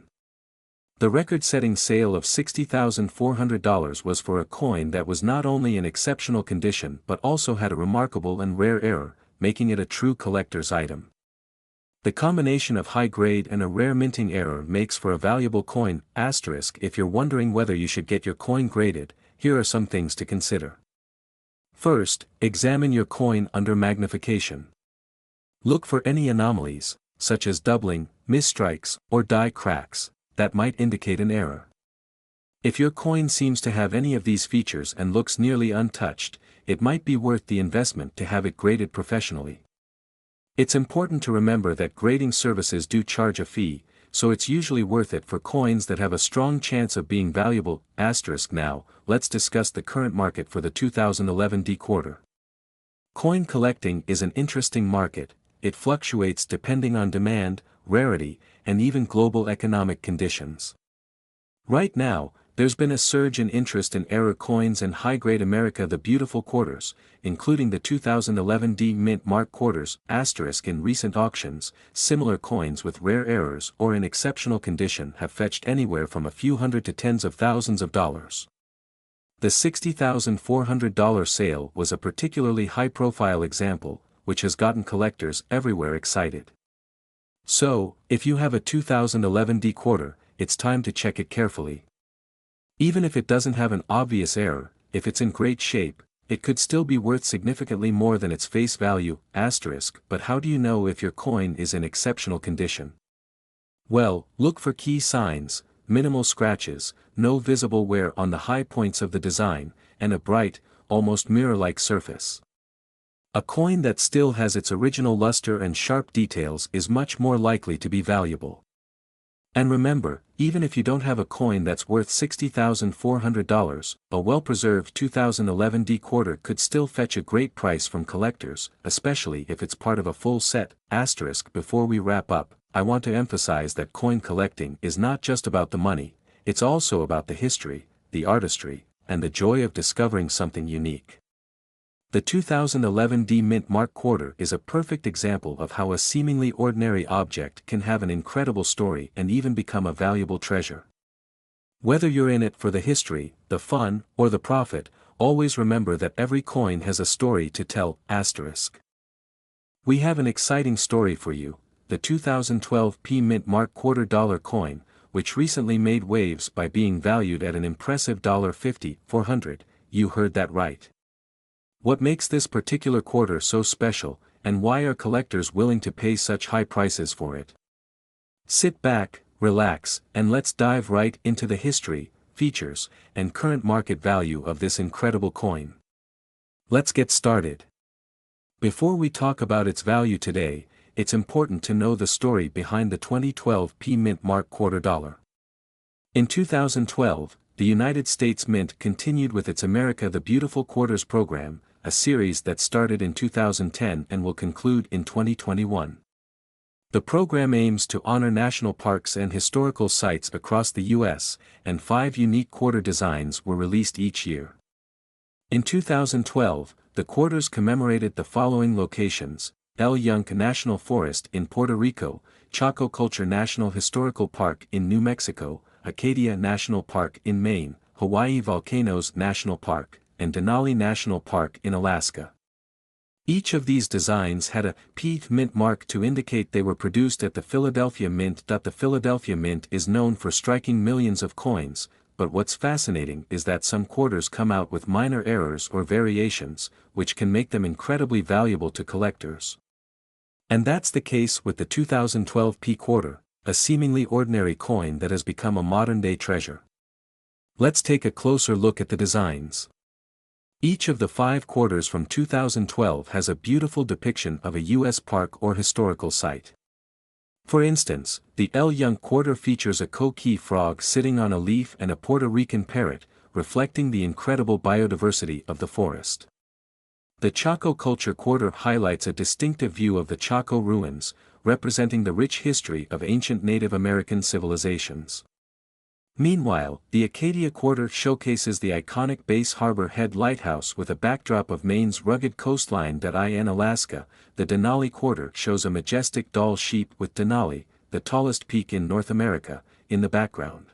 The record-setting sale of $60,400 was for a coin that was not only in exceptional condition but also had a remarkable and rare error, making it a true collector's item. The combination of high grade and a rare minting error makes for a valuable coin. If you're wondering whether you should get your coin graded, here are some things to consider. First, examine your coin under magnification. Look for any anomalies, such as doubling, misstrikes, or die cracks, that might indicate an error. If your coin seems to have any of these features and looks nearly untouched, it might be worth the investment to have it graded professionally. It's important to remember that grading services do charge a fee, so it's usually worth it for coins that have a strong chance of being valuable. Now, let's discuss the current market for the 2011 D quarter. Coin collecting is an interesting market. It fluctuates depending on demand, rarity, and even global economic conditions. Right now, there's been a surge in interest in error coins and high-grade America the Beautiful quarters, including the 2011 D Mint Mark quarters. In recent auctions, similar coins with rare errors or in exceptional condition have fetched anywhere from a few hundred to tens of thousands of dollars. The $60,400 sale was a particularly high-profile example, which has gotten collectors everywhere excited. So, if you have a 2011 D quarter, it's time to check it carefully. Even if it doesn't have an obvious error, if it's in great shape, it could still be worth significantly more than its face value. But how do you know if your coin is in exceptional condition? Well, look for key signs: minimal scratches, no visible wear on the high points of the design, and a bright, almost mirror-like surface. A coin that still has its original luster and sharp details is much more likely to be valuable. And remember, even if you don't have a coin that's worth $60,400, a well-preserved 2011 D quarter could still fetch a great price from collectors, especially if it's part of a full set. Before we wrap up, I want to emphasize that coin collecting is not just about the money, it's also about the history, the artistry, and the joy of discovering something unique. The 2011 D Mint Mark quarter is a perfect example of how a seemingly ordinary object can have an incredible story and even become a valuable treasure. Whether you're in it for the history, the fun, or the profit, always remember that every coin has a story to tell. We have an exciting story for you: the 2012 P Mint Mark quarter dollar coin, which recently made waves by being valued at an impressive $50,400. You heard that right. What makes this particular quarter so special, and why are collectors willing to pay such high prices for it? Sit back, relax, and let's dive right into the history, features, and current market value of this incredible coin. Let's get started. Before we talk about its value today, it's important to know the story behind the 2012 P Mint Mark quarter dollar. In 2012, the United States Mint continued with its America the Beautiful Quarters program, a series that started in 2010 and will conclude in 2021. The program aims to honor national parks and historical sites across the U.S., and 5 unique quarter designs were released each year. In 2012, the quarters commemorated the following locations: El Yunque National Forest in Puerto Rico, Chaco Culture National Historical Park in New Mexico, Acadia National Park in Maine, Hawaii Volcanoes National Park, and Denali National Park in Alaska. Each of these designs had a P Mint mark to indicate they were produced at the Philadelphia Mint. The Philadelphia Mint is known for striking millions of coins, but what's fascinating is that some quarters come out with minor errors or variations, which can make them incredibly valuable to collectors. And that's the case with the 2012 P quarter, a seemingly ordinary coin that has become a modern-day treasure. Let's take a closer look at the designs. Each of the 5 quarters from 2012 has a beautiful depiction of a U.S. park or historical site. For instance, the El Yunque quarter features a coqui frog sitting on a leaf and a Puerto Rican parrot, reflecting the incredible biodiversity of the forest. The Chaco Culture quarter highlights a distinctive view of the Chaco ruins, representing the rich history of ancient Native American civilizations. Meanwhile, the Acadia quarter showcases the iconic Base Harbor Head Lighthouse with a backdrop of Maine's rugged coastline in Alaska. The Denali quarter shows a majestic Dall sheep with Denali, the tallest peak in North America, in the background.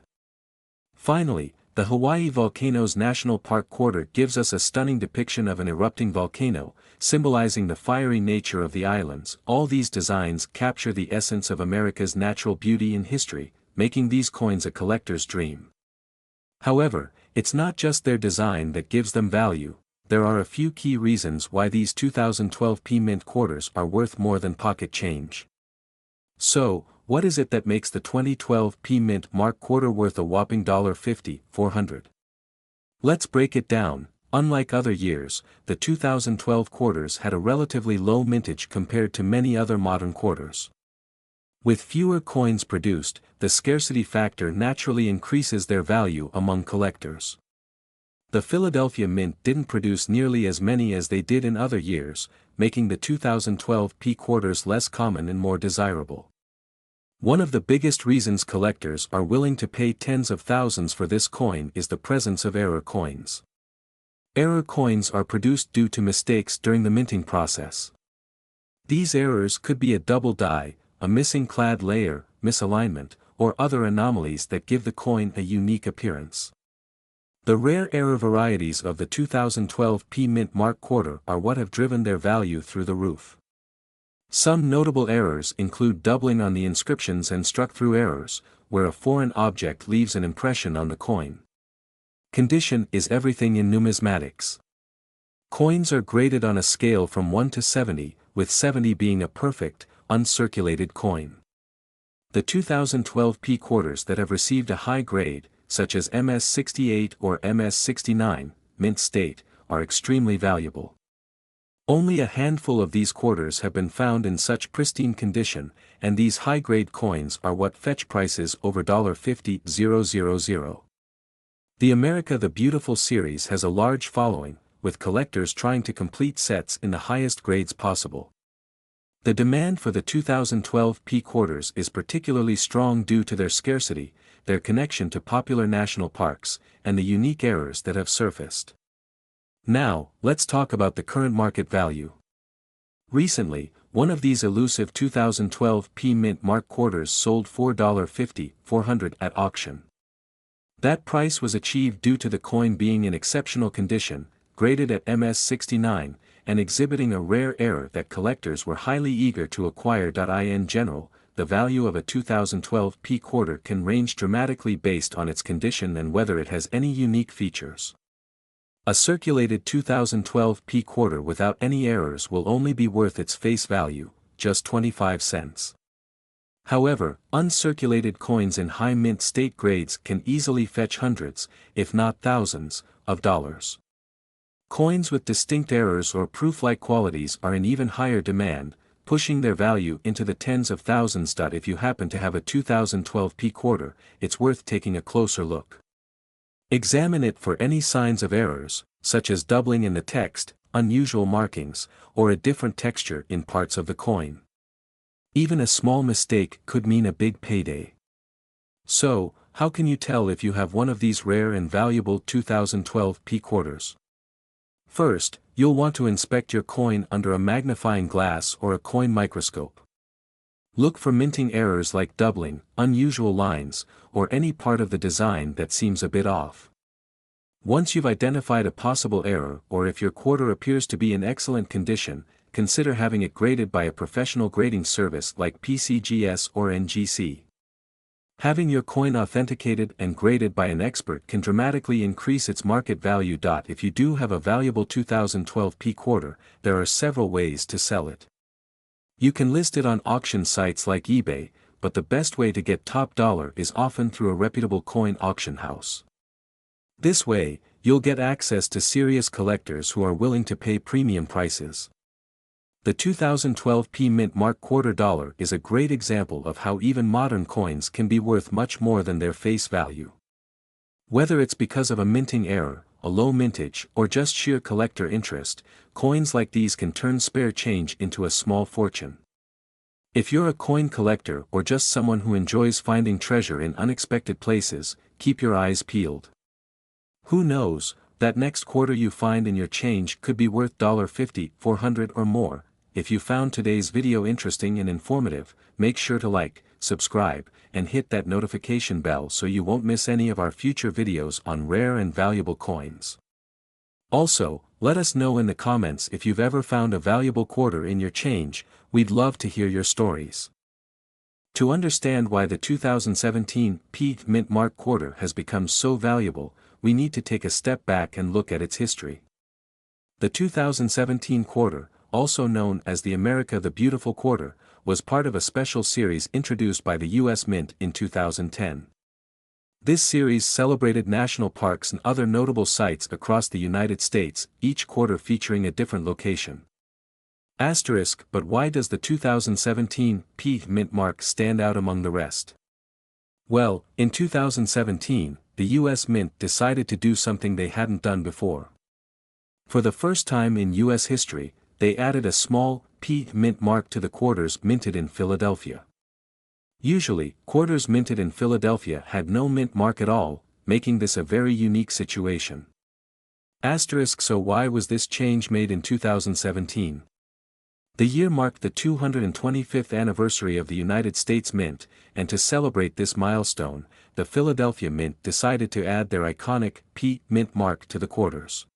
Finally, the Hawaii Volcanoes National Park quarter gives us a stunning depiction of an erupting volcano, symbolizing the fiery nature of the islands. All these designs capture the essence of America's natural beauty and history, making these coins a collector's dream. However, it's not just their design that gives them value. There are a few key reasons why these 2012 P Mint quarters are worth more than pocket change. So, what is it that makes the 2012 P Mint Mark quarter worth a whopping $50,400? Let's break it down. Unlike other years, the 2012 quarters had a relatively low mintage compared to many other modern quarters. With fewer coins produced, the scarcity factor naturally increases their value among collectors. The Philadelphia Mint didn't produce nearly as many as they did in other years, making the 2012 P quarters less common and more desirable. One of the biggest reasons collectors are willing to pay tens of thousands for this coin is the presence of error coins. Error coins are produced due to mistakes during the minting process. These errors could be a double die, a missing clad layer, misalignment, or other anomalies that give the coin a unique appearance. The rare error varieties of the 2012 P Mint Mark quarter are what have driven their value through the roof. Some notable errors include doubling on the inscriptions and struck-through errors, where a foreign object leaves an impression on the coin. Condition is everything in numismatics. Coins are graded on a scale from 1 to 70, with 70 being a perfect, uncirculated coin. The 2012 P quarters that have received a high grade, such as MS68 or MS69, mint state, are extremely valuable. Only a handful of these quarters have been found in such pristine condition, and these high-grade coins are what fetch prices over $50,000. The America the Beautiful series has a large following, with collectors trying to complete sets in the highest grades possible. The demand for the 2012 P quarters is particularly strong due to their scarcity, their connection to popular national parks, and the unique errors that have surfaced. Now, let's talk about the current market value. Recently, one of these elusive 2012 P Mint Mark quarters sold $4.50,400 at auction. That price was achieved due to the coin being in exceptional condition, graded at MS69, and exhibiting a rare error that collectors were highly eager to acquire. In general, the value of a 2012 P quarter can range dramatically based on its condition and whether it has any unique features. A circulated 2012 P quarter without any errors will only be worth its face value, just 25 cents. However, uncirculated coins in high mint state grades can easily fetch hundreds, if not thousands, of dollars. Coins with distinct errors or proof-like qualities are in even higher demand, pushing their value into the tens of thousands. If you happen to have a 2012 P quarter, it's worth taking a closer look. Examine it for any signs of errors, such as doubling in the text, unusual markings, or a different texture in parts of the coin. Even a small mistake could mean a big payday. So, how can you tell if you have one of these rare and valuable 2012 P quarters? First, you'll want to inspect your coin under a magnifying glass or a coin microscope. Look for minting errors like doubling, unusual lines, or any part of the design that seems a bit off. Once you've identified a possible error, or if your quarter appears to be in excellent condition, consider having it graded by a professional grading service like PCGS or NGC. Having your coin authenticated and graded by an expert can dramatically increase its market value. If you do have a valuable 2012 P quarter, there are several ways to sell it. You can list it on auction sites like eBay, but the best way to get top dollar is often through a reputable coin auction house. This way, you'll get access to serious collectors who are willing to pay premium prices. The 2012 P Mint Mark quarter dollar is a great example of how even modern coins can be worth much more than their face value. Whether it's because of a minting error, a low mintage, or just sheer collector interest, coins like these can turn spare change into a small fortune. If you're a coin collector or just someone who enjoys finding treasure in unexpected places, keep your eyes peeled. Who knows, that next quarter you find in your change could be worth $50, $400 or more. If you found today's video interesting and informative, make sure to like, subscribe, and hit that notification bell so you won't miss any of our future videos on rare and valuable coins. Also, let us know in the comments if you've ever found a valuable quarter in your change. We'd love to hear your stories. To understand why the 2017 P Mint Mark quarter has become so valuable, we need to take a step back and look at its history. The 2017 quarter, also known as the America the Beautiful quarter, was part of a special series introduced by the U.S. Mint in 2010. This series celebrated national parks and other notable sites across the United States, each quarter featuring a different location. But why does the 2017 P Mint Mark stand out among the rest? Well, in 2017, the U.S. Mint decided to do something they hadn't done before. For the first time in U.S. history, they added a small P Mint Mark to the quarters minted in Philadelphia. Usually, quarters minted in Philadelphia had no mint mark at all, making this a very unique situation. So why was this change made in 2017? The year marked the 225th anniversary of the United States Mint, and to celebrate this milestone, the Philadelphia Mint decided to add their iconic P Mint Mark to the quarters.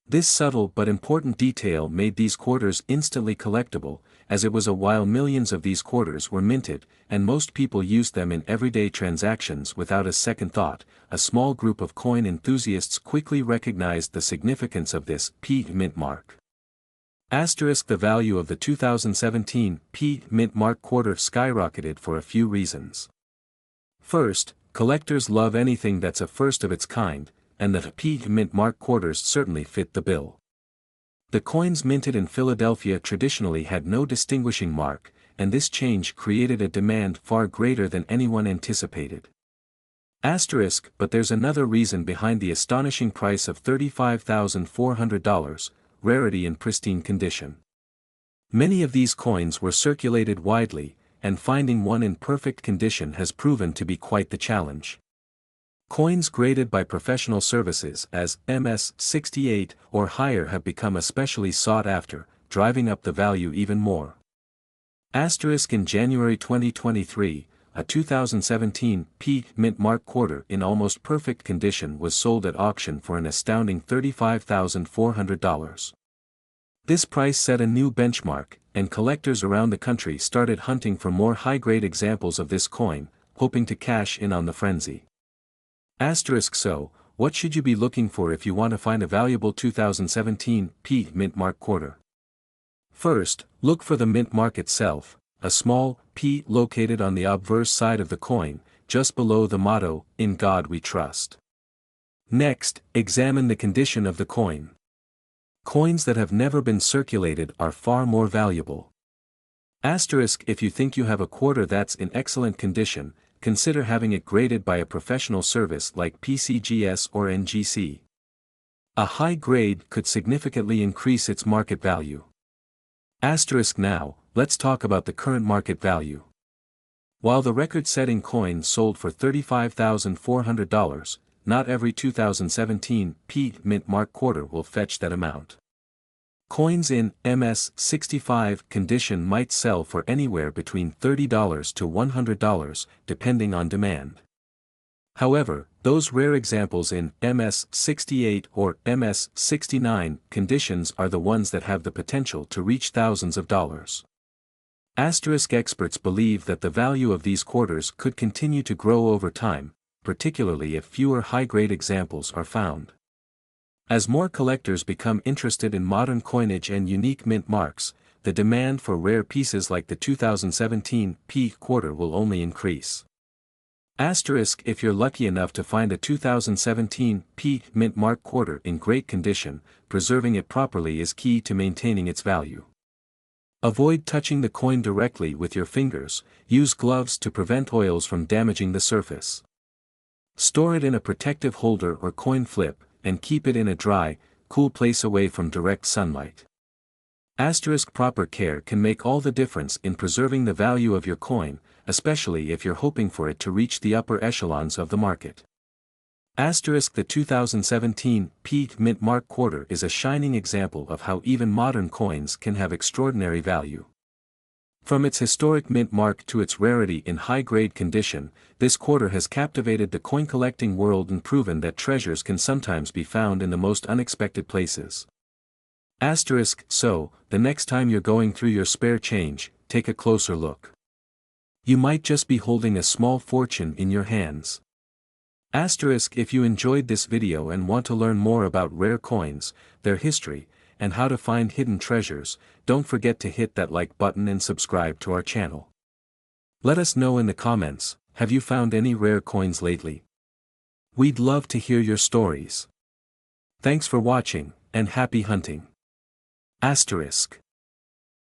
This subtle but important detail made these quarters instantly collectible, as it was a while millions of these quarters were minted, and most people used them in everyday transactions without a second thought. A small group of coin enthusiasts quickly recognized the significance of this P Mint Mark. The value of the 2017 P Mint Mark quarter skyrocketed for a few reasons. First, collectors love anything that's a first of its kind, and the P Mint Mark quarters certainly fit the bill. The coins minted in Philadelphia traditionally had no distinguishing mark, and this change created a demand far greater than anyone anticipated. But there's another reason behind the astonishing price of $35,400, rarity in pristine condition. Many of these coins were circulated widely, and finding one in perfect condition has proven to be quite the challenge. Coins graded by professional services as MS-68 or higher have become especially sought after, driving up the value even more. In January 2023, a 2017 P Mint Mark quarter in almost perfect condition was sold at auction for an astounding $35,400. This price set a new benchmark, and collectors around the country started hunting for more high-grade examples of this coin, hoping to cash in on the frenzy. what should you be looking for if you want to find a valuable 2017 P mint mark quarter? First, look for the mint mark itself, a small P located on the obverse side of the coin, just below the motto, "In God We Trust." Next, examine the condition of the coin. Coins that have never been circulated are far more valuable. Asterisk, if you think you have a quarter that's in excellent condition, consider having it graded by a professional service like PCGS or NGC. A high grade could significantly increase its market value. Asterisk, now, let's talk about the current market value. While the record-setting coin sold for $35,400, not every 2017 P mint mark quarter will fetch that amount. Coins in MS-65 condition might sell for anywhere between $30 to $100, depending on demand. However, those rare examples in MS-68 or MS-69 conditions are the ones that have the potential to reach thousands of dollars. Asterisk, experts believe that the value of these quarters could continue to grow over time, particularly if fewer high-grade examples are found. As more collectors become interested in modern coinage and unique mint marks, the demand for rare pieces like the 2017 P quarter will only increase. Asterisk, if you're lucky enough to find a 2017 P mint mark quarter in great condition, preserving it properly is key to maintaining its value. Avoid touching the coin directly with your fingers, use gloves to prevent oils from damaging the surface. Store it in a protective holder or coin flip, and keep it in a dry, cool place away from direct sunlight. Asterisk, proper care can make all the difference in preserving the value of your coin, especially if you're hoping for it to reach the upper echelons of the market. Asterisk, the 2017 P mint mark quarter is a shining example of how even modern coins can have extraordinary value. From its historic mint mark to its rarity in high-grade condition, this quarter has captivated the coin-collecting world and proven that treasures can sometimes be found in the most unexpected places. Asterisk, so, the next time you're going through your spare change, take a closer look. You might just be holding a small fortune in your hands. Asterisk, if you enjoyed this video and want to learn more about rare coins, their history, and how to find hidden treasures, don't forget to hit that like button and subscribe to our channel. Let us know in the comments, have you found any rare coins lately? We'd love to hear your stories. Thanks for watching, and happy hunting. Asterisk.